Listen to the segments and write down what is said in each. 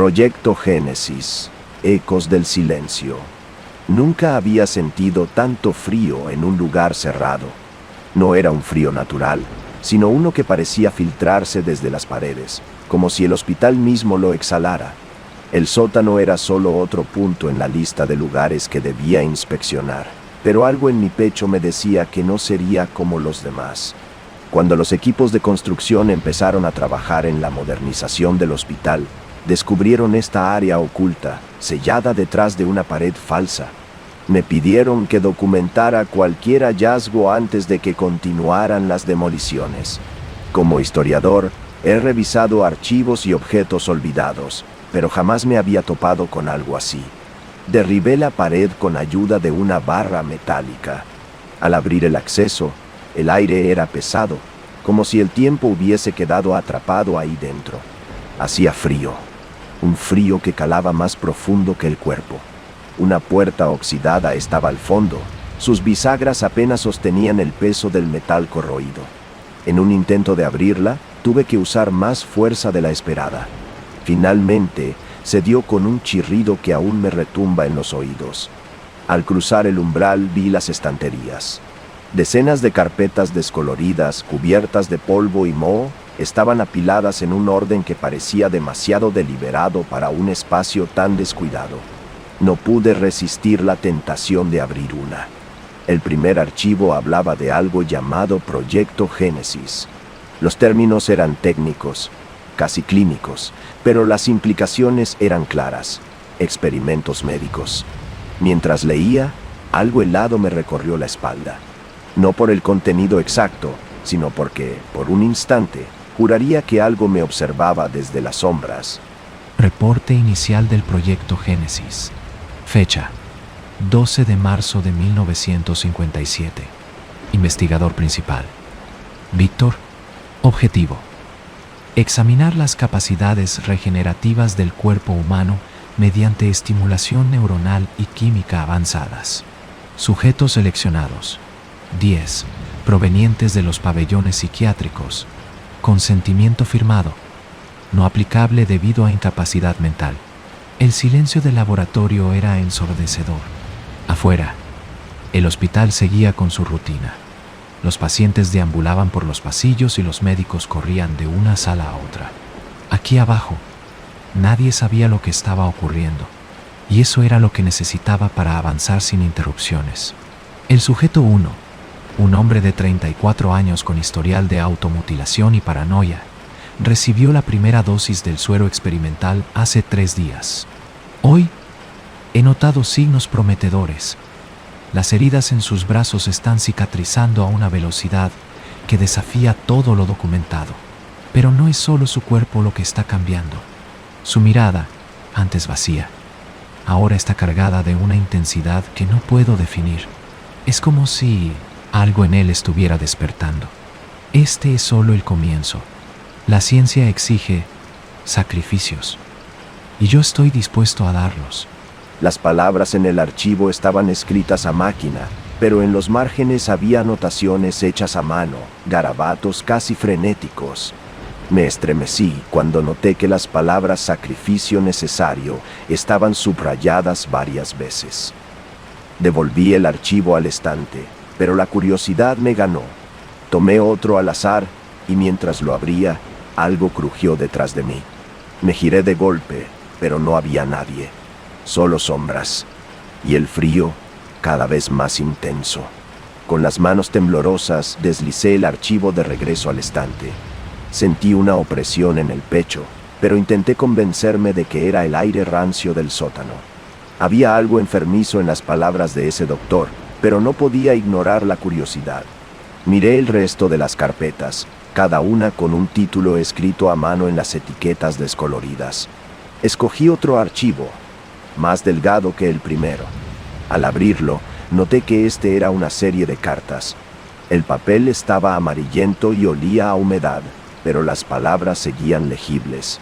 Proyecto Génesis, ecos del silencio. Nunca había sentido tanto frío en un lugar cerrado. No era un frío natural, sino uno que parecía filtrarse desde las paredes, como si el hospital mismo lo exhalara. El sótano era solo otro punto en la lista de lugares que debía inspeccionar, pero algo en mi pecho me decía que no sería como los demás. Cuando los equipos de construcción empezaron a trabajar en la modernización del hospital, descubrieron esta área oculta, sellada detrás de una pared falsa. Me pidieron que documentara cualquier hallazgo antes de que continuaran las demoliciones. Como historiador, he revisado archivos y objetos olvidados, pero jamás me había topado con algo así. Derribé la pared con ayuda de una barra metálica. Al abrir el acceso, el aire era pesado, como si el tiempo hubiese quedado atrapado ahí dentro. Hacía frío, un frío que calaba más profundo que el cuerpo. Una puerta oxidada estaba al fondo, sus bisagras apenas sostenían el peso del metal corroído. En un intento de abrirla, tuve que usar más fuerza de la esperada. Finalmente, se dio con un chirrido que aún me retumba en los oídos. Al cruzar el umbral vi las estanterías. Decenas de carpetas descoloridas, cubiertas de polvo y moho, estaban apiladas en un orden que parecía demasiado deliberado para un espacio tan descuidado. No pude resistir la tentación de abrir una. El primer archivo hablaba de algo llamado Proyecto Génesis. Los términos eran técnicos, casi clínicos, pero las implicaciones eran claras: experimentos médicos. Mientras leía, algo helado me recorrió la espalda. No por el contenido exacto, sino porque, por un instante, juraría que algo me observaba desde las sombras. Reporte inicial del Proyecto Génesis. Fecha: 12 de marzo de 1957. Investigador principal: Víctor. Objetivo: examinar las capacidades regenerativas del cuerpo humano mediante estimulación neuronal y química avanzadas. Sujetos seleccionados: 10, provenientes de los pabellones psiquiátricos. Consentimiento firmado. No aplicable debido a incapacidad mental. El silencio del laboratorio era ensordecedor. Afuera, el hospital seguía con su rutina. Los pacientes deambulaban por los pasillos y los médicos corrían de una sala a otra. Aquí abajo, nadie sabía lo que estaba ocurriendo, y eso era lo que necesitaba para avanzar sin interrupciones. El sujeto 1, un hombre de 34 años con historial de automutilación y paranoia, recibió la primera dosis del suero experimental hace 3 días. Hoy, he notado signos prometedores. Las heridas en sus brazos están cicatrizando a una velocidad que desafía todo lo documentado. Pero no es solo su cuerpo lo que está cambiando. Su mirada, antes vacía, ahora está cargada de una intensidad que no puedo definir. Es como si algo en él estuviera despertando. Este es solo el comienzo. La ciencia exige sacrificios, y yo estoy dispuesto a darlos. Las palabras en el archivo estaban escritas a máquina, pero en los márgenes había anotaciones hechas a mano, garabatos casi frenéticos. Me estremecí cuando noté que las palabras sacrificio necesario estaban subrayadas varias veces. Devolví el archivo al estante, pero la curiosidad me ganó. Tomé otro al azar y mientras lo abría, algo crujió detrás de mí. Me giré de golpe, pero no había nadie. Solo sombras, y el frío cada vez más intenso. Con las manos temblorosas deslicé el archivo de regreso al estante. Sentí una opresión en el pecho, pero intenté convencerme de que era el aire rancio del sótano. Había algo enfermizo en las palabras de ese doctor, pero no podía ignorar la curiosidad. Miré el resto de las carpetas, cada una con un título escrito a mano en las etiquetas descoloridas. Escogí otro archivo, más delgado que el primero. Al abrirlo, noté que este era una serie de cartas. El papel estaba amarillento y olía a humedad, pero las palabras seguían legibles.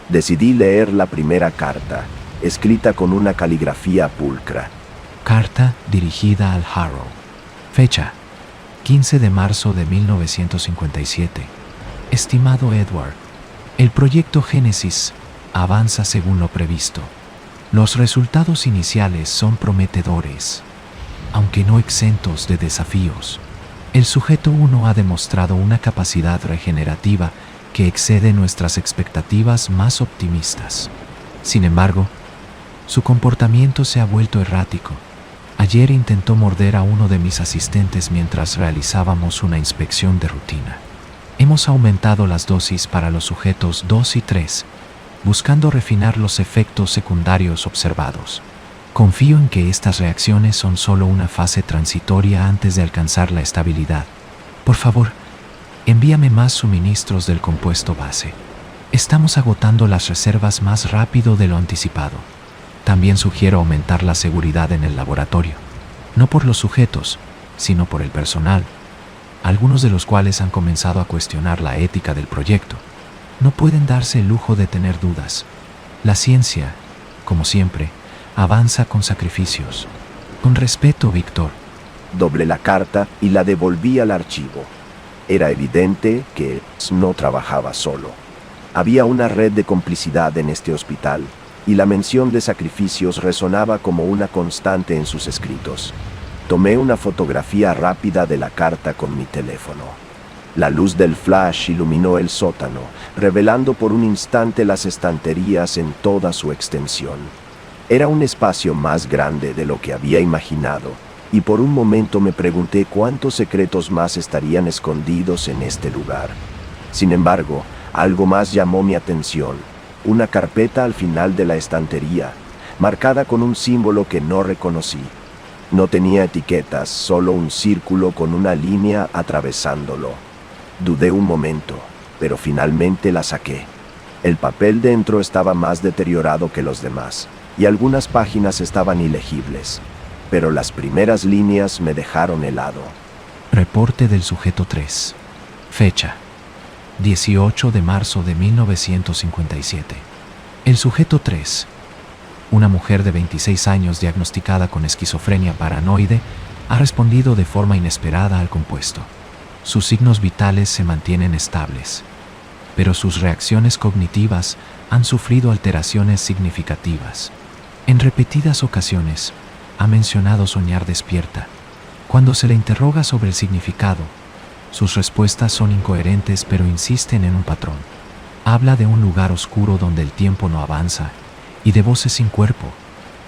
Decidí leer la primera carta, escrita con una caligrafía pulcra. Carta dirigida al Harrow. Fecha: 15 de marzo de 1957. Estimado Edward, el Proyecto Génesis avanza según lo previsto. Los resultados iniciales son prometedores, aunque no exentos de desafíos. El sujeto 1 ha demostrado una capacidad regenerativa que excede nuestras expectativas más optimistas. Sin embargo, su comportamiento se ha vuelto errático. Ayer intentó morder a uno de mis asistentes mientras realizábamos una inspección de rutina. Hemos aumentado las dosis para los sujetos 2 y 3, buscando refinar los efectos secundarios observados. Confío en que estas reacciones son solo una fase transitoria antes de alcanzar la estabilidad. Por favor, envíame más suministros del compuesto base. Estamos agotando las reservas más rápido de lo anticipado. También sugiero aumentar la seguridad en el laboratorio, no por los sujetos, sino por el personal, algunos de los cuales han comenzado a cuestionar la ética del proyecto. No pueden darse el lujo de tener dudas. La ciencia, como siempre, avanza con sacrificios. Con respeto, Víctor. Doblé la carta y la devolví al archivo. Era evidente que no trabajaba solo. Había una red de complicidad en este hospital, y la mención de sacrificios resonaba como una constante en sus escritos. Tomé una fotografía rápida de la carta con mi teléfono. La luz del flash iluminó el sótano, revelando por un instante las estanterías en toda su extensión. Era un espacio más grande de lo que había imaginado, y por un momento me pregunté cuántos secretos más estarían escondidos en este lugar. Sin embargo, algo más llamó mi atención: una carpeta al final de la estantería, marcada con un símbolo que no reconocí. No tenía etiquetas, solo un círculo con una línea atravesándolo. Dudé un momento, pero finalmente la saqué. El papel dentro estaba más deteriorado que los demás, y algunas páginas estaban ilegibles, pero las primeras líneas me dejaron helado. Reporte del sujeto 3. Fecha: 18 de marzo de 1957. El sujeto 3, una mujer de 26 años diagnosticada con esquizofrenia paranoide, ha respondido de forma inesperada al compuesto. Sus signos vitales se mantienen estables, pero sus reacciones cognitivas han sufrido alteraciones significativas. En repetidas ocasiones, ha mencionado soñar despierta. Cuando se le interroga sobre el significado, sus respuestas son incoherentes pero insisten en un patrón. Habla de un lugar oscuro donde el tiempo no avanza y de voces sin cuerpo.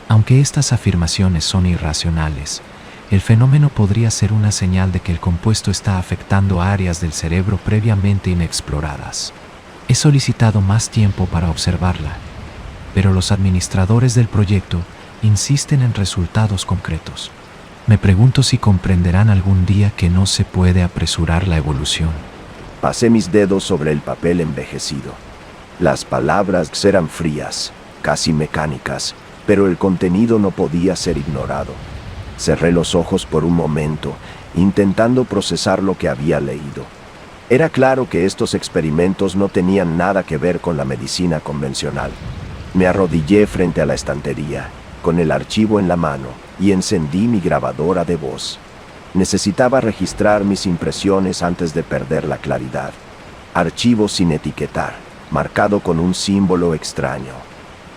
Aunque estas afirmaciones son irracionales, el fenómeno podría ser una señal de que el compuesto está afectando áreas del cerebro previamente inexploradas. He solicitado más tiempo para observarla, pero los administradores del proyecto insisten en resultados concretos. Me pregunto si comprenderán algún día que no se puede apresurar la evolución. Pasé mis dedos sobre el papel envejecido. Las palabras eran frías, casi mecánicas, pero el contenido no podía ser ignorado. Cerré los ojos por un momento, intentando procesar lo que había leído. Era claro que estos experimentos no tenían nada que ver con la medicina convencional. Me arrodillé frente a la estantería, con el archivo en la mano, y encendí mi grabadora de voz. Necesitaba registrar mis impresiones antes de perder la claridad. Archivo sin etiquetar, marcado con un símbolo extraño.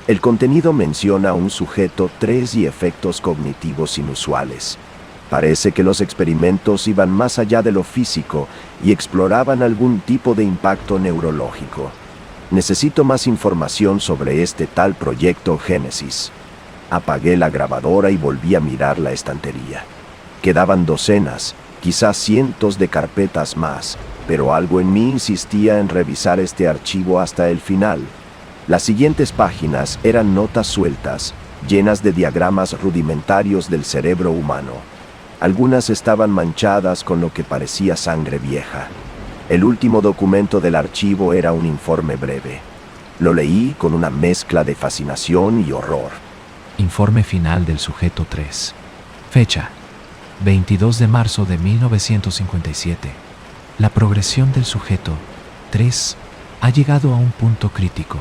El contenido menciona un sujeto 3 y efectos cognitivos inusuales. Parece que los experimentos iban más allá de lo físico y exploraban algún tipo de impacto neurológico. Necesito más información sobre este tal proyecto Génesis. Apagué la grabadora y volví a mirar la estantería. Quedaban docenas, quizás cientos de carpetas más, pero algo en mí insistía en revisar este archivo hasta el final. Las siguientes páginas eran notas sueltas, llenas de diagramas rudimentarios del cerebro humano. Algunas estaban manchadas con lo que parecía sangre vieja. El último documento del archivo era un informe breve. Lo leí con una mezcla de fascinación y horror. Informe final del sujeto 3. Fecha: 22 de marzo de 1957. La progresión del sujeto 3 ha llegado a un punto crítico.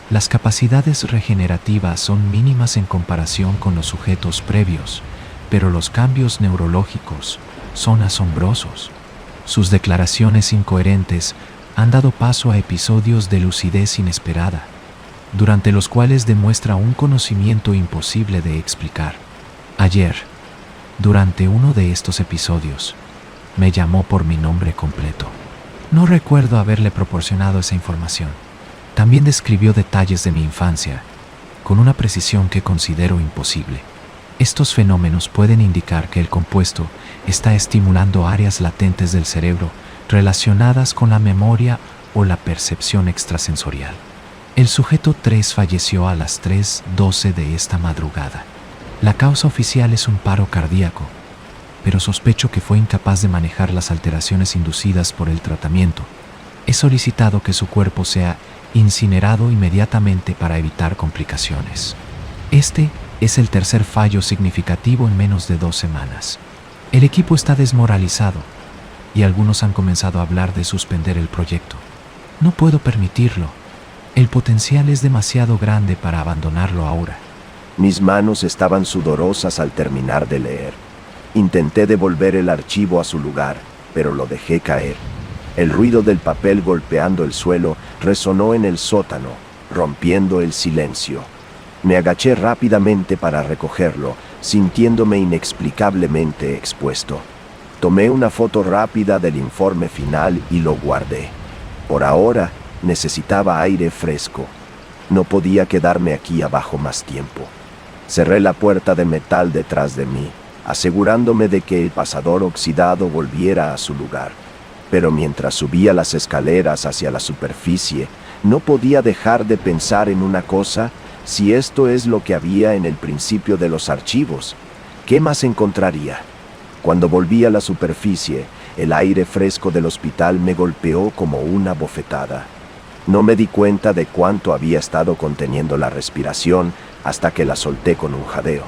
Las capacidades regenerativas son mínimas en comparación con los sujetos previos, pero los cambios neurológicos son asombrosos. Sus declaraciones incoherentes han dado paso a episodios de lucidez inesperada. durante los cuales demuestra un conocimiento imposible de explicar. Ayer, durante uno de estos episodios, me llamó por mi nombre completo. No recuerdo haberle proporcionado esa información. También describió detalles de mi infancia, con una precisión que considero imposible. Estos fenómenos pueden indicar que el compuesto está estimulando áreas latentes del cerebro relacionadas con la memoria o la percepción extrasensorial. El sujeto 3 falleció a las 3:12 de esta madrugada. La causa oficial es un paro cardíaco, pero sospecho que fue incapaz de manejar las alteraciones inducidas por el tratamiento. He solicitado que su cuerpo sea incinerado inmediatamente para evitar complicaciones. Este es el tercer fallo significativo en menos de 2 semanas. El equipo está desmoralizado y algunos han comenzado a hablar de suspender el proyecto. No puedo permitirlo. El potencial es demasiado grande para abandonarlo ahora. Mis manos estaban sudorosas al terminar de leer. Intenté devolver el archivo a su lugar, pero lo dejé caer. El ruido del papel golpeando el suelo resonó en el sótano, rompiendo el silencio. Me agaché rápidamente para recogerlo, sintiéndome inexplicablemente expuesto. Tomé una foto rápida del informe final y lo guardé. Por ahora, necesitaba aire fresco. No podía quedarme aquí abajo más tiempo. Cerré la puerta de metal detrás de mí, asegurándome de que el pasador oxidado volviera a su lugar. Pero mientras subía las escaleras hacia la superficie, no podía dejar de pensar en una cosa: si esto es lo que había en el principio de los archivos, ¿qué más encontraría? Cuando volví a la superficie, el aire fresco del hospital me golpeó como una bofetada. No me di cuenta de cuánto había estado conteniendo la respiración hasta que la solté con un jadeo.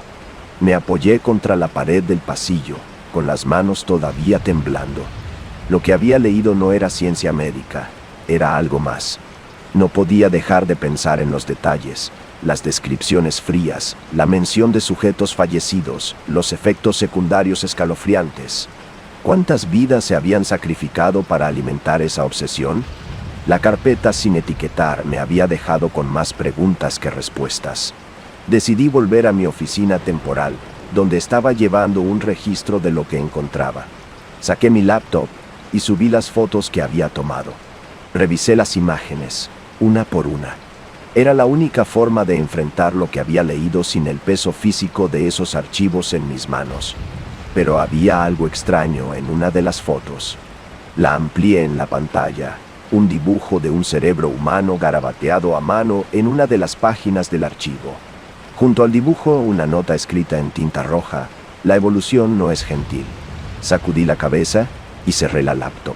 Me apoyé contra la pared del pasillo, con las manos todavía temblando. Lo que había leído no era ciencia médica, era algo más. No podía dejar de pensar en los detalles, las descripciones frías, la mención de sujetos fallecidos, los efectos secundarios escalofriantes. ¿Cuántas vidas se habían sacrificado para alimentar esa obsesión? La carpeta sin etiquetar me había dejado con más preguntas que respuestas. Decidí volver a mi oficina temporal, donde estaba llevando un registro de lo que encontraba. Saqué mi laptop y subí las fotos que había tomado. Revisé las imágenes, una por una. Era la única forma de enfrentar lo que había leído sin el peso físico de esos archivos en mis manos. Pero había algo extraño en una de las fotos. La amplié en la pantalla. Un dibujo de un cerebro humano garabateado a mano en una de las páginas del archivo. Junto al dibujo, una nota escrita en tinta roja: la evolución no es gentil. Sacudí la cabeza y cerré la laptop.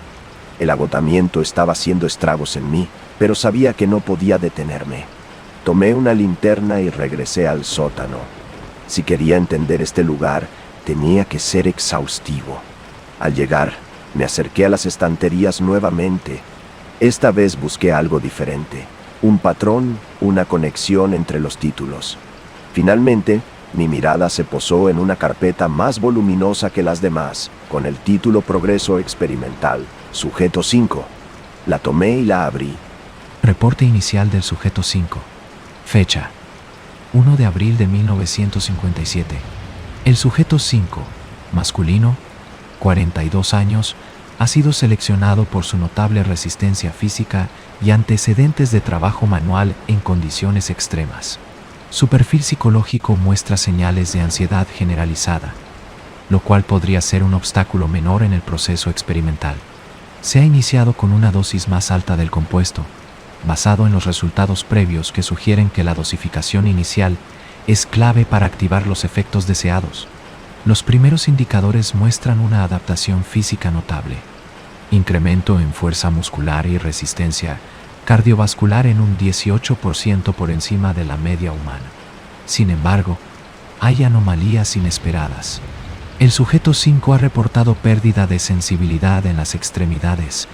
El agotamiento estaba haciendo estragos en mí, pero sabía que no podía detenerme. Tomé una linterna y regresé al sótano. Si quería entender este lugar, tenía que ser exhaustivo. Al llegar, me acerqué a las estanterías nuevamente. Esta vez busqué algo diferente, un patrón, una conexión entre los títulos. Finalmente, mi mirada se posó en una carpeta más voluminosa que las demás, con el título Progreso Experimental, Sujeto 5. La tomé y la abrí. Reporte inicial del sujeto 5. Fecha: 1 de abril de 1957. El sujeto 5, masculino, 42 años, ha sido seleccionado por su notable resistencia física y antecedentes de trabajo manual en condiciones extremas. Su perfil psicológico muestra señales de ansiedad generalizada, lo cual podría ser un obstáculo menor en el proceso experimental. Se ha iniciado con una dosis más alta del compuesto, basado en los resultados previos que sugieren que la dosificación inicial es clave para activar los efectos deseados. Los primeros indicadores muestran una adaptación física notable, incremento en fuerza muscular y resistencia cardiovascular en un 18% por encima de la media humana. Sin embargo, hay anomalías inesperadas. El sujeto 5 ha reportado pérdida de sensibilidad en las extremidades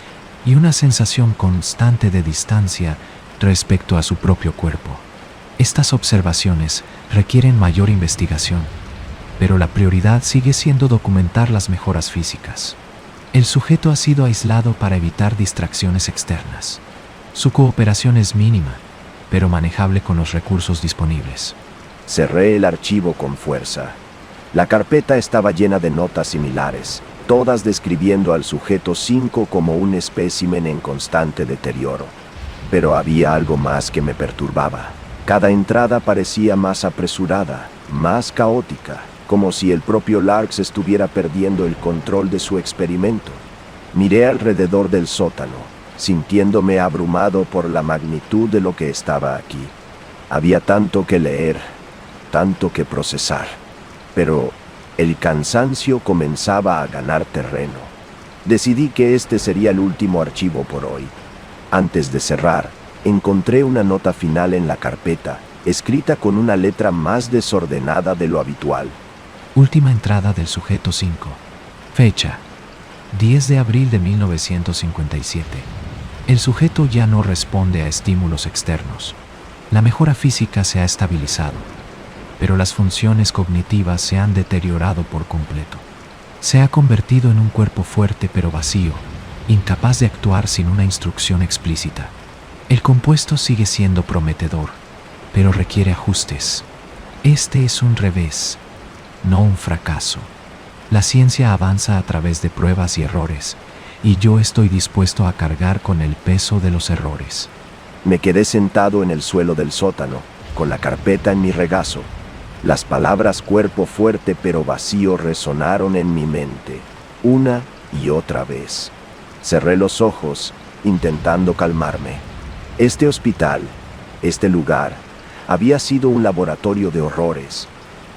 y una sensación constante de distancia respecto a su propio cuerpo. Estas observaciones requieren mayor investigación, pero la prioridad sigue siendo documentar las mejoras físicas. El sujeto ha sido aislado para evitar distracciones externas. Su cooperación es mínima, pero manejable con los recursos disponibles. Cerré el archivo con fuerza. La carpeta estaba llena de notas similares, todas describiendo al sujeto 5 como un espécimen en constante deterioro. Pero había algo más que me perturbaba. Cada entrada parecía más apresurada, más caótica, como si el propio Larks estuviera perdiendo el control de su experimento. Miré alrededor del sótano, sintiéndome abrumado por la magnitud de lo que estaba aquí. Había tanto que leer, tanto que procesar, pero el cansancio comenzaba a ganar terreno. Decidí que este sería el último archivo por hoy. Antes de cerrar, encontré una nota final en la carpeta, escrita con una letra más desordenada de lo habitual. Última entrada del sujeto 5. Fecha: 10 de abril de 1957. El sujeto ya no responde a estímulos externos. La mejora física se ha estabilizado, pero las funciones cognitivas se han deteriorado por completo. Se ha convertido en un cuerpo fuerte pero vacío, incapaz de actuar sin una instrucción explícita. El compuesto sigue siendo prometedor, pero requiere ajustes. Este es un revés, no un fracaso. La ciencia avanza a través de pruebas y errores, y yo estoy dispuesto a cargar con el peso de los errores. Me quedé sentado en el suelo del sótano, con la carpeta en mi regazo. Las palabras cuerpo fuerte pero vacío resonaron en mi mente, una y otra vez. Cerré los ojos, intentando calmarme. Este hospital, este lugar, había sido un laboratorio de horrores.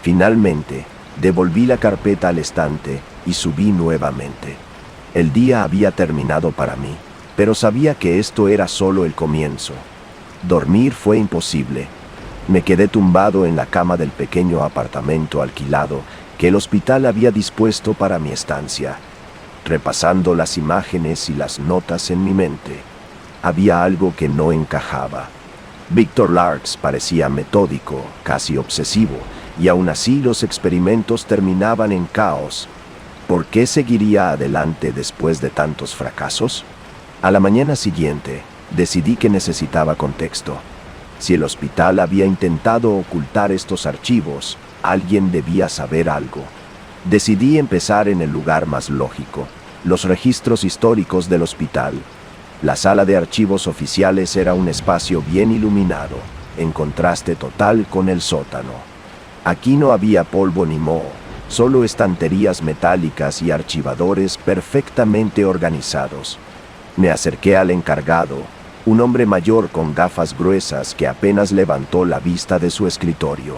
Finalmente, devolví la carpeta al estante y subí nuevamente. El día había terminado para mí, pero sabía que esto era solo el comienzo. Dormir fue imposible. Me quedé tumbado en la cama del pequeño apartamento alquilado que el hospital había dispuesto para mi estancia, repasando las imágenes y las notas en mi mente. Había algo que no encajaba. Victor Larks parecía metódico, casi obsesivo, y aún así los experimentos terminaban en caos. ¿Por qué seguiría adelante después de tantos fracasos? A la mañana siguiente, decidí que necesitaba contexto. Si el hospital había intentado ocultar estos archivos, alguien debía saber algo. Decidí empezar en el lugar más lógico, los registros históricos del hospital. La sala de archivos oficiales era un espacio bien iluminado, en contraste total con el sótano. Aquí no había polvo ni moho, solo estanterías metálicas y archivadores perfectamente organizados. Me acerqué al encargado, un hombre mayor con gafas gruesas que apenas levantó la vista de su escritorio.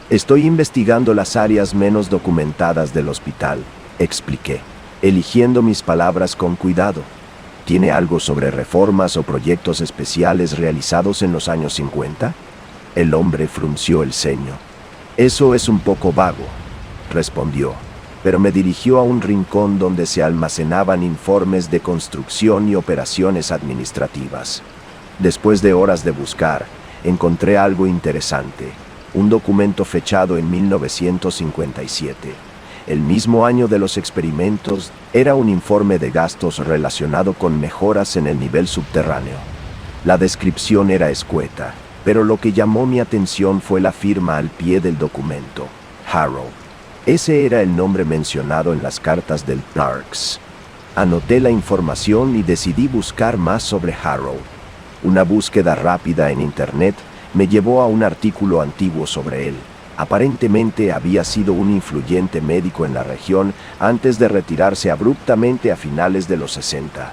Estoy investigando las áreas menos documentadas del hospital, expliqué, eligiendo mis palabras con cuidado. ¿Tiene algo sobre reformas o proyectos especiales realizados en los años 50? El hombre frunció el ceño. Eso es un poco vago, respondió, pero me dirigió a un rincón donde se almacenaban informes de construcción y operaciones administrativas. Después de horas de buscar, encontré algo interesante, un documento fechado en 1957. El mismo año de los experimentos, era un informe de gastos relacionado con mejoras en el nivel subterráneo. La descripción era escueta, pero lo que llamó mi atención fue la firma al pie del documento, Harrow. Ese era el nombre mencionado en las cartas del Larks. Anoté la información y decidí buscar más sobre Harrow. Una búsqueda rápida en internet me llevó a un artículo antiguo sobre él. Aparentemente había sido un influyente médico en la región antes de retirarse abruptamente a finales de los 60.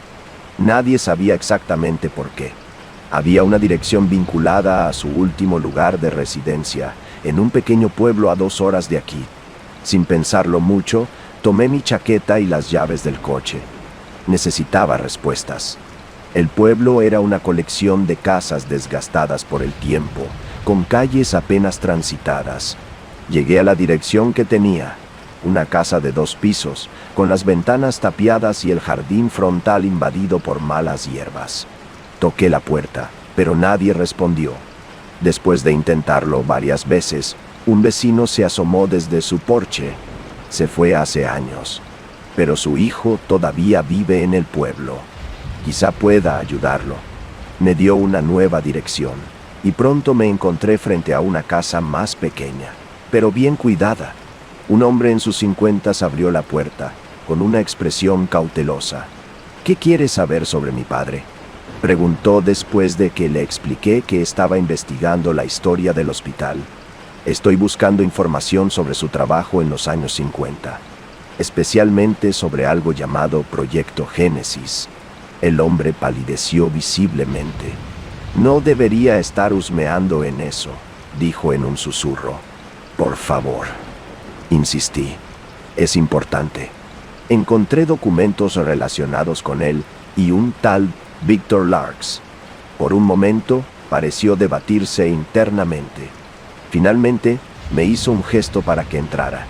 Nadie sabía exactamente por qué. Había una dirección vinculada a su último lugar de residencia, en un pequeño pueblo a 2 horas de aquí. Sin pensarlo mucho, tomé mi chaqueta y las llaves del coche. Necesitaba respuestas. El pueblo era una colección de casas desgastadas por el tiempo, con calles apenas transitadas. Llegué a la dirección que tenía, una casa de 2 pisos, con las ventanas tapiadas y el jardín frontal invadido por malas hierbas. Toqué la puerta, pero nadie respondió. Después de intentarlo varias veces, un vecino se asomó desde su porche. Se fue hace años, pero su hijo todavía vive en el pueblo. Quizá pueda ayudarlo. Me dio una nueva dirección, y pronto me encontré frente a una casa más pequeña, pero bien cuidada. Un hombre en sus 50 abrió la puerta, con una expresión cautelosa. «¿Qué quieres saber sobre mi padre?», preguntó después de que le expliqué que estaba investigando la historia del hospital. «Estoy buscando información sobre su trabajo en los años 50, especialmente sobre algo llamado Proyecto Génesis». El hombre palideció visiblemente. «No debería estar husmeando en eso», dijo en un susurro. «Por favor», insistí. «Es importante. Encontré documentos relacionados con él y un tal Victor Larks». Por un momento pareció debatirse internamente. Finalmente me hizo un gesto para que entrara.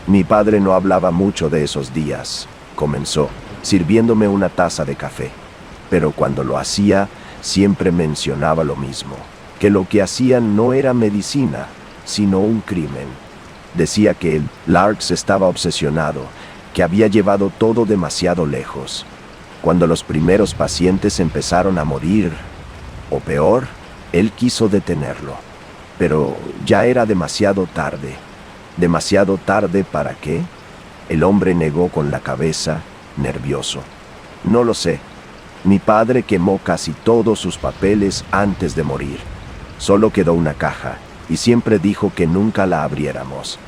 «Mi padre no hablaba mucho de esos días», comenzó, sirviéndome una taza de café. «Pero cuando lo hacía, siempre mencionaba lo mismo, que lo que hacían no era medicina, sino un crimen. Decía que el Larks estaba obsesionado, que había llevado todo demasiado lejos. Cuando los primeros pacientes empezaron a morir, o peor, él quiso detenerlo. Pero ya era demasiado tarde. ¿Demasiado tarde para qué?». El hombre negó con la cabeza, nervioso. «No lo sé. Mi padre quemó casi todos sus papeles antes de morir. Solo quedó una caja, y siempre dijo que nunca la abriéramos».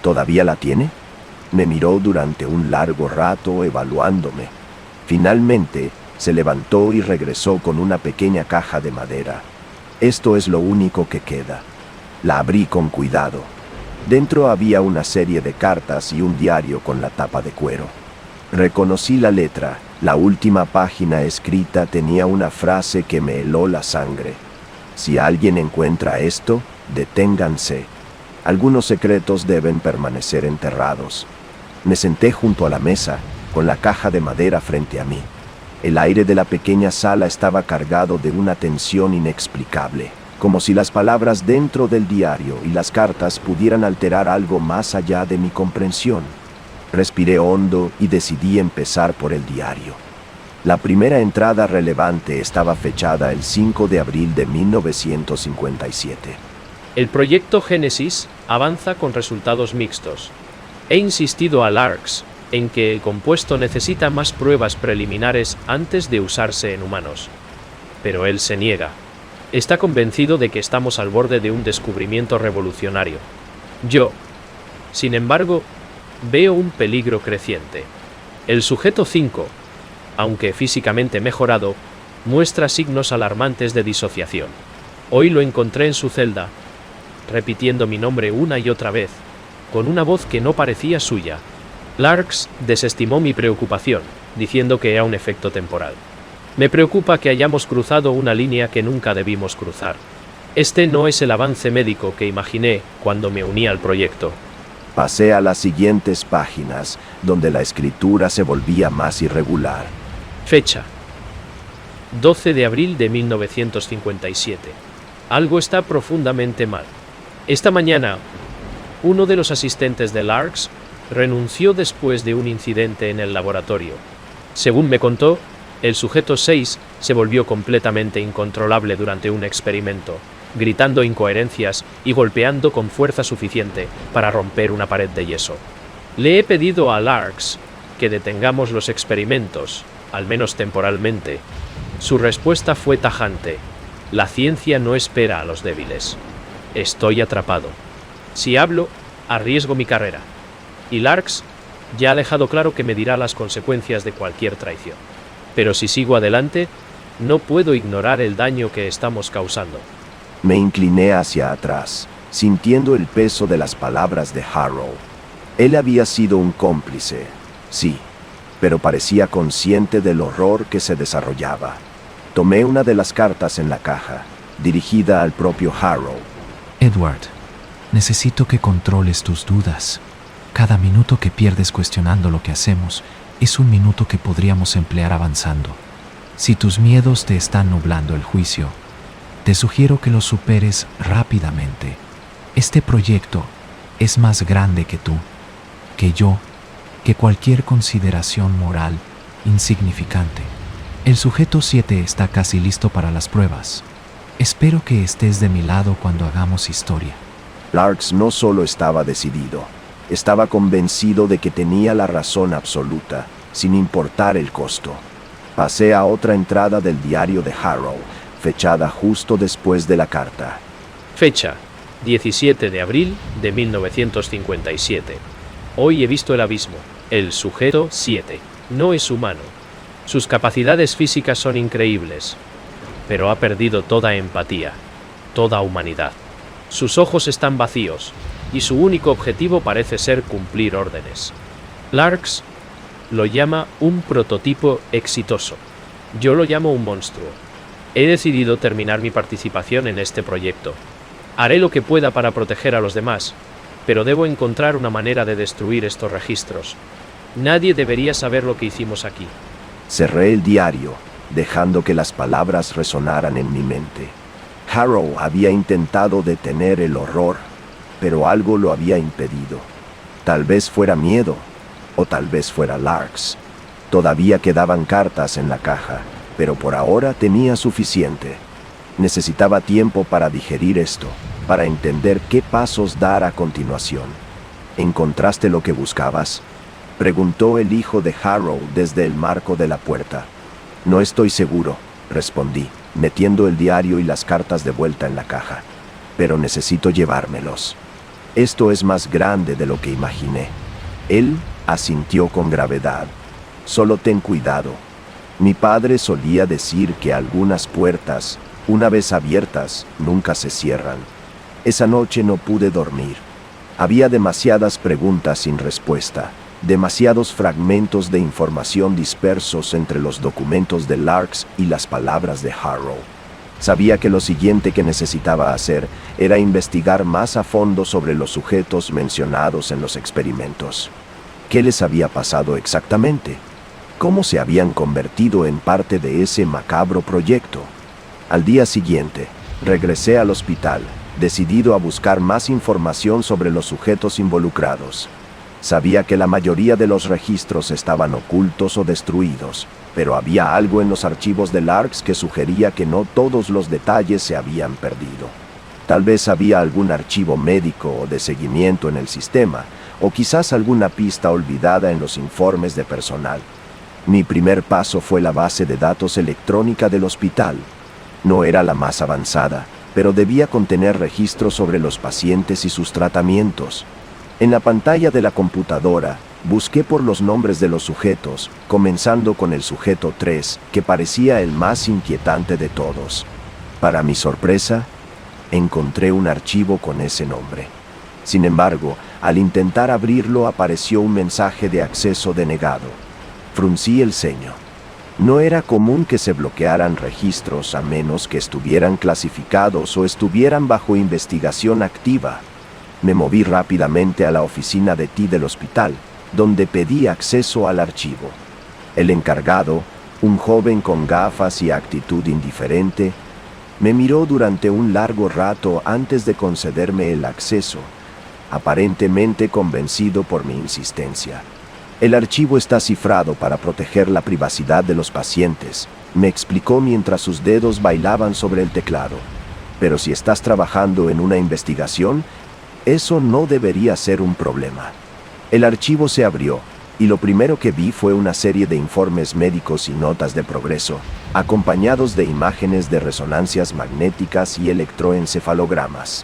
«¿Todavía la tiene?». Me miró durante un largo rato evaluándome. Finalmente, se levantó y regresó con una pequeña caja de madera. «Esto es lo único que queda». La abrí con cuidado. Dentro había una serie de cartas y un diario con la tapa de cuero. Reconocí la letra. La última página escrita tenía una frase que me heló la sangre. «Si alguien encuentra esto, deténganse. Algunos secretos deben permanecer enterrados». Me senté junto a la mesa, con la caja de madera frente a mí. El aire de la pequeña sala estaba cargado de una tensión inexplicable, como si las palabras dentro del diario y las cartas pudieran alterar algo más allá de mi comprensión. Respiré hondo y decidí empezar por el diario. La primera entrada relevante estaba fechada el 5 de abril de 1957. «El proyecto Génesis avanza con resultados mixtos. He insistido a Larks en que el compuesto necesita más pruebas preliminares antes de usarse en humanos. Pero él se niega. Está convencido de que estamos al borde de un descubrimiento revolucionario. Yo, sin embargo, veo un peligro creciente. El sujeto 5, aunque físicamente mejorado, muestra signos alarmantes de disociación. Hoy lo encontré en su celda, repitiendo mi nombre una y otra vez, con una voz que no parecía suya. Larks desestimó mi preocupación, diciendo que era un efecto temporal. Me preocupa que hayamos cruzado una línea que nunca debimos cruzar. Este no es el avance médico que imaginé cuando me uní al proyecto». Pasé a las siguientes páginas, donde la escritura se volvía más irregular. Fecha: 12 de abril de 1957. Algo está profundamente mal. Esta mañana, uno de los asistentes de Larks renunció después de un incidente en el laboratorio. Según me contó, el sujeto 6 se volvió completamente incontrolable durante un experimento, gritando incoherencias y golpeando con fuerza suficiente para romper una pared de yeso. Le he pedido a Larks que detengamos los experimentos, al menos temporalmente. Su respuesta fue tajante: «La ciencia no espera a los débiles». Estoy atrapado. Si hablo, arriesgo mi carrera. Y Larks ya ha dejado claro que me dirá las consecuencias de cualquier traición. Pero si sigo adelante, no puedo ignorar el daño que estamos causando». Me incliné hacia atrás, sintiendo el peso de las palabras de Harrow. Él había sido un cómplice, sí, pero parecía consciente del horror que se desarrollaba. Tomé una de las cartas en la caja, dirigida al propio Harrow. «Edward, necesito que controles tus dudas. Cada minuto que pierdes cuestionando lo que hacemos es un minuto que podríamos emplear avanzando. Si tus miedos te están nublando el juicio, te sugiero que los superes rápidamente. Este proyecto es más grande que tú, que yo, que cualquier consideración moral insignificante. El sujeto 7 está casi listo para las pruebas. Espero que estés de mi lado cuando hagamos historia. Larks no solo estaba decidido, estaba convencido de que tenía la razón absoluta, sin importar el costo. Pasé a otra entrada del diario de Harrow, fechada justo después de la carta. Fecha: 17 de abril de 1957. Hoy he visto el abismo. El sujeto 7 no es humano. Sus capacidades físicas son increíbles, pero ha perdido toda empatía, toda humanidad. Sus ojos están vacíos, y su único objetivo parece ser cumplir órdenes. Larks lo llama un prototipo exitoso. Yo lo llamo un monstruo. He decidido terminar mi participación en este proyecto. Haré lo que pueda para proteger a los demás, pero debo encontrar una manera de destruir estos registros. Nadie debería saber lo que hicimos aquí. Cerré el diario, dejando que las palabras resonaran en mi mente. Harrow había intentado detener el horror, pero algo lo había impedido. Tal vez fuera miedo, o tal vez fuera Larks. Todavía quedaban cartas en la caja, pero por ahora tenía suficiente. Necesitaba tiempo para digerir esto, para entender qué pasos dar a continuación. ¿Encontraste lo que buscabas?, preguntó el hijo de Harrow desde el marco de la puerta. No estoy seguro, respondí, metiendo el diario y las cartas de vuelta en la caja. Pero necesito llevármelos. Esto es más grande de lo que imaginé. Él asintió con gravedad. Solo ten cuidado. Mi padre solía decir que algunas puertas, una vez abiertas, nunca se cierran. Esa noche no pude dormir. Había demasiadas preguntas sin respuesta, demasiados fragmentos de información dispersos entre los documentos de Larks y las palabras de Harrow. Sabía que lo siguiente que necesitaba hacer era investigar más a fondo sobre los sujetos mencionados en los experimentos. ¿Qué les había pasado exactamente? ¿Cómo se habían convertido en parte de ese macabro proyecto? Al día siguiente, regresé al hospital, decidido a buscar más información sobre los sujetos involucrados. Sabía que la mayoría de los registros estaban ocultos o destruidos, pero había algo en los archivos de Larks que sugería que no todos los detalles se habían perdido. Tal vez había algún archivo médico o de seguimiento en el sistema, o quizás alguna pista olvidada en los informes de personal. Mi primer paso fue la base de datos electrónica del hospital. No era la más avanzada, pero debía contener registros sobre los pacientes y sus tratamientos. En la pantalla de la computadora, busqué por los nombres de los sujetos, comenzando con el sujeto 3, que parecía el más inquietante de todos. Para mi sorpresa, encontré un archivo con ese nombre. Sin embargo, al intentar abrirlo apareció un mensaje de acceso denegado. Fruncí el ceño. No era común que se bloquearan registros a menos que estuvieran clasificados o estuvieran bajo investigación activa. Me moví rápidamente a la oficina de TI del hospital, donde pedí acceso al archivo. El encargado, un joven con gafas y actitud indiferente, me miró durante un largo rato antes de concederme el acceso, aparentemente convencido por mi insistencia. El archivo está cifrado para proteger la privacidad de los pacientes, me explicó mientras sus dedos bailaban sobre el teclado. Pero si estás trabajando en una investigación, eso no debería ser un problema. El archivo se abrió, y lo primero que vi fue una serie de informes médicos y notas de progreso, acompañados de imágenes de resonancias magnéticas y electroencefalogramas.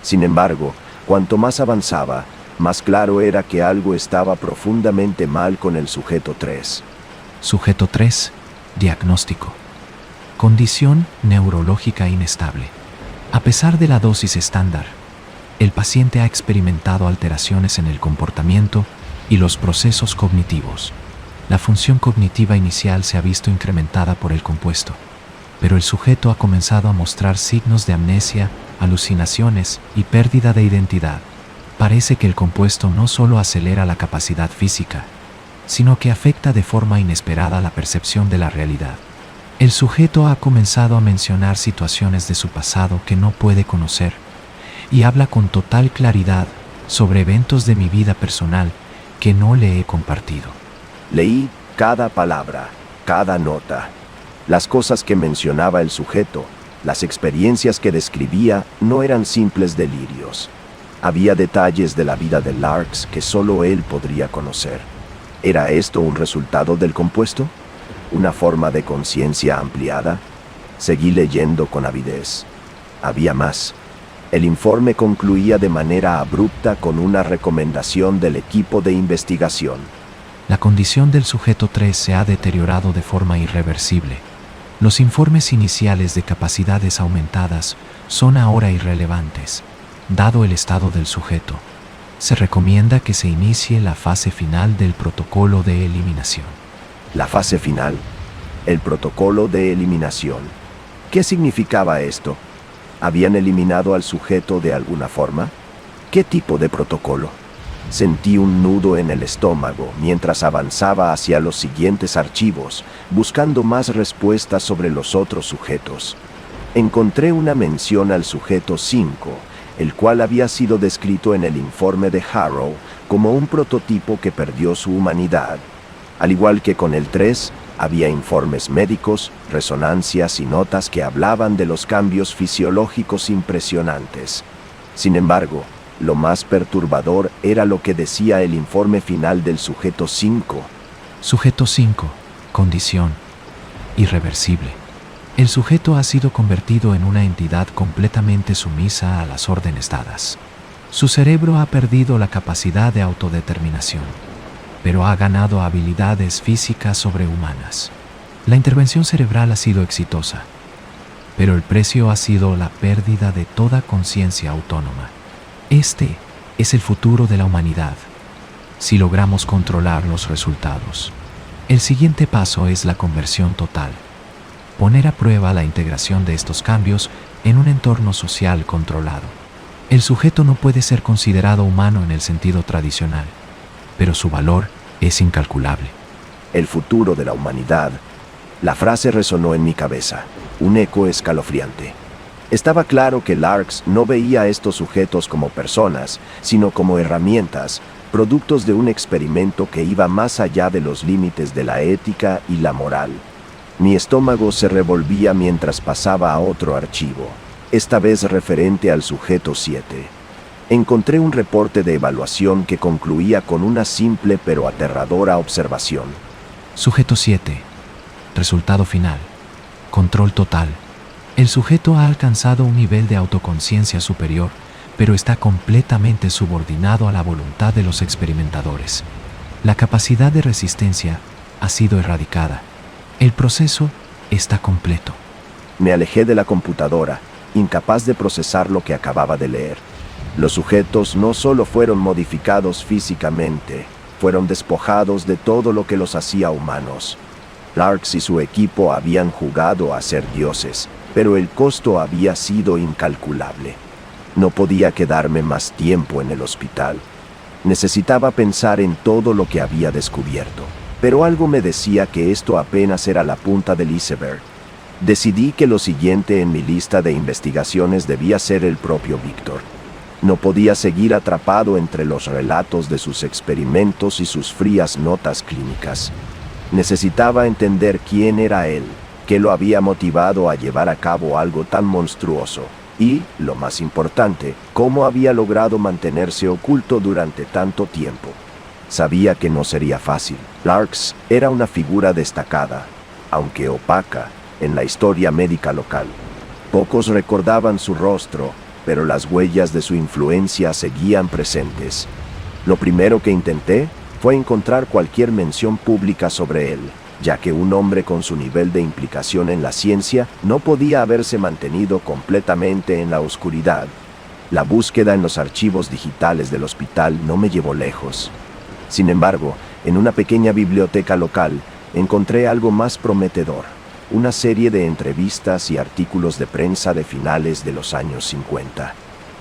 Sin embargo, cuanto más avanzaba, más claro era que algo estaba profundamente mal con el sujeto 3. Sujeto 3, diagnóstico. Condición neurológica inestable. A pesar de la dosis estándar, el paciente ha experimentado alteraciones en el comportamiento y los procesos cognitivos. La función cognitiva inicial se ha visto incrementada por el compuesto, pero el sujeto ha comenzado a mostrar signos de amnesia, alucinaciones y pérdida de identidad. Parece que el compuesto no solo acelera la capacidad física, sino que afecta de forma inesperada la percepción de la realidad. El sujeto ha comenzado a mencionar situaciones de su pasado que no puede conocer, y habla con total claridad sobre eventos de mi vida personal que no le he compartido. Leí cada palabra, cada nota. Las cosas que mencionaba el sujeto, Las experiencias que describía no eran simples delirios. Había detalles de la vida de Larks que solo él podría conocer. ¿Era esto un resultado del compuesto? ¿Una forma de conciencia ampliada? Seguí leyendo con avidez. Había más. El informe concluía de manera abrupta con una recomendación del equipo de investigación. La condición del sujeto 3 se ha deteriorado de forma irreversible. Los informes iniciales de capacidades aumentadas son ahora irrelevantes, dado el estado del sujeto. Se recomienda que se inicie la fase final del protocolo de eliminación. La fase final. El protocolo de eliminación. ¿Qué significaba esto? ¿Habían eliminado al sujeto de alguna forma? ¿Qué tipo de protocolo? Sentí un nudo en el estómago mientras avanzaba hacia los siguientes archivos, buscando más respuestas sobre los otros sujetos. Encontré una mención al sujeto 5, el cual había sido descrito en el informe de Harrow como un prototipo que perdió su humanidad. Al igual que con el 3, había informes médicos, resonancias y notas que hablaban de los cambios fisiológicos impresionantes. Sin embargo, lo más perturbador era lo que decía el informe final del sujeto 5. Sujeto 5. Condición. Irreversible. El sujeto ha sido convertido en una entidad completamente sumisa a las órdenes dadas. Su cerebro ha perdido la capacidad de autodeterminación, pero ha ganado habilidades físicas sobrehumanas. La intervención cerebral ha sido exitosa, pero el precio ha sido la pérdida de toda conciencia autónoma. Este es el futuro de la humanidad, si logramos controlar los resultados. El siguiente paso es la conversión total. Poner a prueba la integración de estos cambios en un entorno social controlado. El sujeto no puede ser considerado humano en el sentido tradicional, pero su valor es incalculable. El futuro de la humanidad. La frase resonó en mi cabeza, un eco escalofriante. Estaba claro que Larks no veía a estos sujetos como personas, sino como herramientas, productos de un experimento que iba más allá de los límites de la ética y la moral. Mi estómago se revolvía mientras pasaba a otro archivo, esta vez referente al sujeto 7. Encontré un reporte de evaluación que concluía con una simple pero aterradora observación. Sujeto 7. Resultado final. Control total. El sujeto ha alcanzado un nivel de autoconciencia superior, pero está completamente subordinado a la voluntad de los experimentadores. La capacidad de resistencia ha sido erradicada. El proceso está completo. Me alejé de la computadora, incapaz de procesar lo que acababa de leer. Los sujetos no solo fueron modificados físicamente, fueron despojados de todo lo que los hacía humanos. Larks y su equipo habían jugado a ser dioses, pero el costo había sido incalculable. No podía quedarme más tiempo en el hospital. Necesitaba pensar en todo lo que había descubierto, pero algo me decía que esto apenas era la punta del iceberg. Decidí que lo siguiente en mi lista de investigaciones debía ser el propio Víctor. No podía seguir atrapado entre los relatos de sus experimentos y sus frías notas clínicas. Necesitaba entender quién era él, qué lo había motivado a llevar a cabo algo tan monstruoso y, lo más importante, cómo había logrado mantenerse oculto durante tanto tiempo. Sabía que no sería fácil. Larks era una figura destacada, aunque opaca, en la historia médica local. Pocos recordaban su rostro, pero las huellas de su influencia seguían presentes. Lo primero que intenté fue encontrar cualquier mención pública sobre él, ya que un hombre con su nivel de implicación en la ciencia no podía haberse mantenido completamente en la oscuridad. La búsqueda en los archivos digitales del hospital no me llevó lejos. Sin embargo, en una pequeña biblioteca local encontré algo más prometedor, una serie de entrevistas y artículos de prensa de finales de los años 50.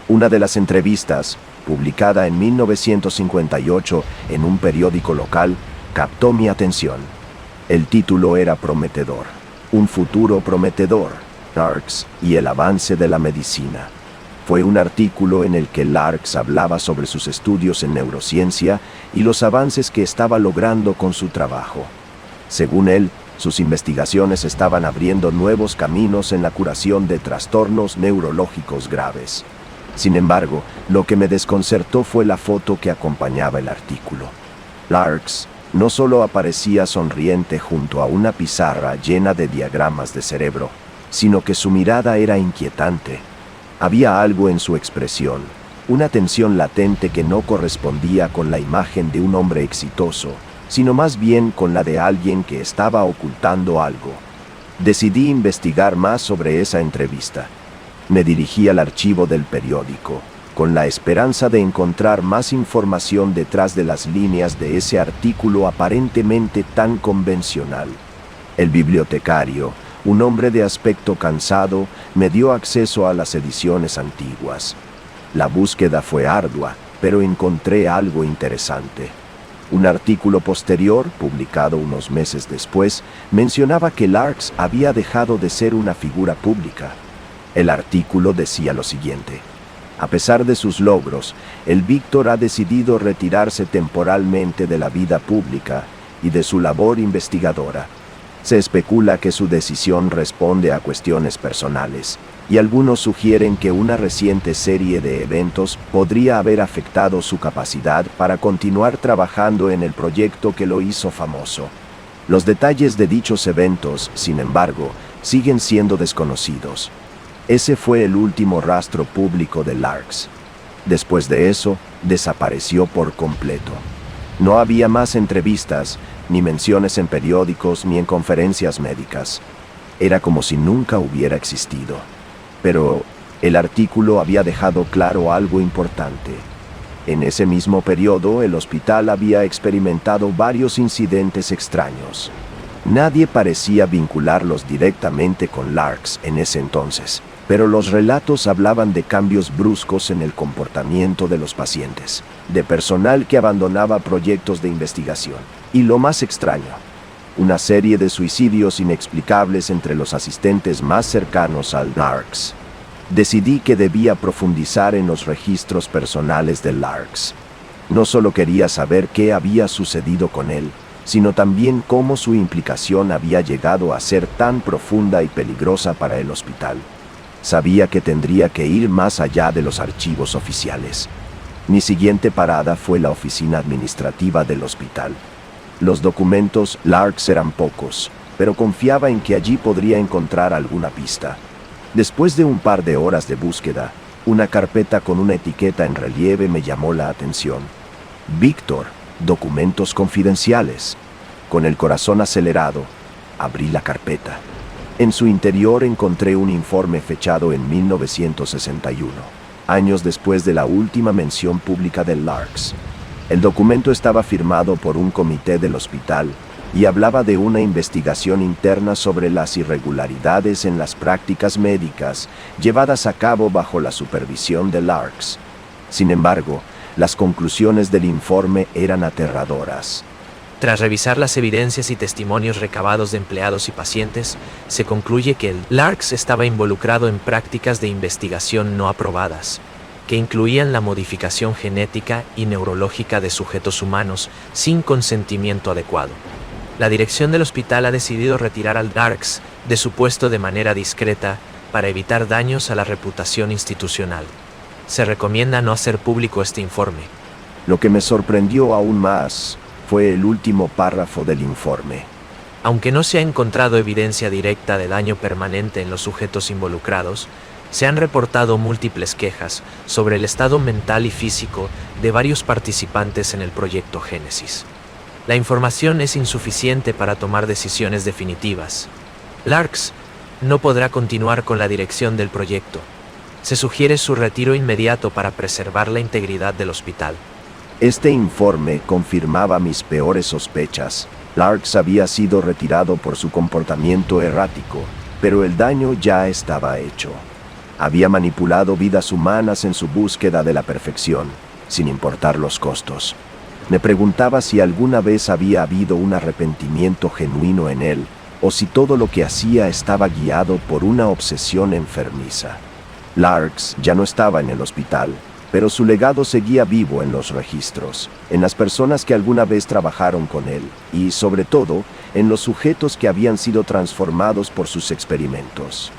Una de las entrevistas, publicada en 1958 en un periódico local, captó mi atención. El título era prometedor, un futuro prometedor, Larks y el avance de la medicina. Fue un artículo en el que Larks hablaba sobre sus estudios en neurociencia y los avances que estaba logrando con su trabajo. Según él, Sus investigaciones estaban abriendo nuevos caminos en la curación de trastornos neurológicos graves. Sin embargo, lo que me desconcertó fue la foto que acompañaba el artículo. Larks no solo aparecía sonriente junto a una pizarra llena de diagramas de cerebro, sino que su mirada era inquietante. Había algo en su expresión, una tensión latente que no correspondía con la imagen de un hombre exitoso, sino más bien con la de alguien que estaba ocultando algo. Decidí investigar más sobre esa entrevista. Me dirigí al archivo del periódico, con la esperanza de encontrar más información detrás de las líneas de ese artículo aparentemente tan convencional. El bibliotecario, un hombre de aspecto cansado, me dio acceso a las ediciones antiguas. La búsqueda fue ardua, pero encontré algo interesante. Un artículo posterior, publicado unos meses después, mencionaba que Larks había dejado de ser una figura pública. El artículo decía lo siguiente: a pesar de sus logros, el Víctor ha decidido retirarse temporalmente de la vida pública y de su labor investigadora. Se especula que su decisión responde a cuestiones personales, y algunos sugieren que una reciente serie de eventos podría haber afectado su capacidad para continuar trabajando en el proyecto que lo hizo famoso. Los detalles de dichos eventos, sin embargo, siguen siendo desconocidos. Ese fue el último rastro público de Larks. Después de eso, desapareció por completo. No había más entrevistas, ni menciones en periódicos, ni en conferencias médicas. Era como si nunca hubiera existido. Pero el artículo había dejado claro algo importante. En ese mismo periodo, el hospital había experimentado varios incidentes extraños. Nadie parecía vincularlos directamente con Larks en ese entonces, pero los relatos hablaban de cambios bruscos en el comportamiento de los pacientes, de personal que abandonaba proyectos de investigación, y lo más extraño, una serie de suicidios inexplicables entre los asistentes más cercanos al Larks. Decidí que debía profundizar en los registros personales de Larks. No solo quería saber qué había sucedido con él, sino también cómo su implicación había llegado a ser tan profunda y peligrosa para el hospital. Sabía que tendría que ir más allá de los archivos oficiales. Mi siguiente parada fue la oficina administrativa del hospital. Los documentos Larks eran pocos, pero confiaba en que allí podría encontrar alguna pista. Después de un par de horas de búsqueda, una carpeta con una etiqueta en relieve me llamó la atención. Víctor, documentos confidenciales. Con el corazón acelerado, abrí la carpeta. En su interior encontré un informe fechado en 1961, años después de la última mención pública de Larks. El documento estaba firmado por un comité del hospital y hablaba de una investigación interna sobre las irregularidades en las prácticas médicas llevadas a cabo bajo la supervisión de Larks. Sin embargo, las conclusiones del informe eran aterradoras. Tras revisar las evidencias y testimonios recabados de empleados y pacientes, se concluye que el Larks estaba involucrado en prácticas de investigación no aprobadas, que incluían la modificación genética y neurológica de sujetos humanos sin consentimiento adecuado. La dirección del hospital ha decidido retirar al Larks de su puesto de manera discreta para evitar daños a la reputación institucional. Se recomienda no hacer público este informe. Lo que me sorprendió aún más fue el último párrafo del informe. Aunque no se ha encontrado evidencia directa de daño permanente en los sujetos involucrados, se han reportado múltiples quejas sobre el estado mental y físico de varios participantes en el proyecto Génesis. La información es insuficiente para tomar decisiones definitivas. Larks no podrá continuar con la dirección del proyecto. Se sugiere su retiro inmediato para preservar la integridad del hospital. Este informe confirmaba mis peores sospechas. Larks había sido retirado por su comportamiento errático, pero el daño ya estaba hecho. Había manipulado vidas humanas en su búsqueda de la perfección, sin importar los costos. Me preguntaba si alguna vez había habido un arrepentimiento genuino en él, o si todo lo que hacía estaba guiado por una obsesión enfermiza. Larks ya no estaba en el hospital, pero su legado seguía vivo en los registros, en las personas que alguna vez trabajaron con él, y, sobre todo, en los sujetos que habían sido transformados por sus experimentos.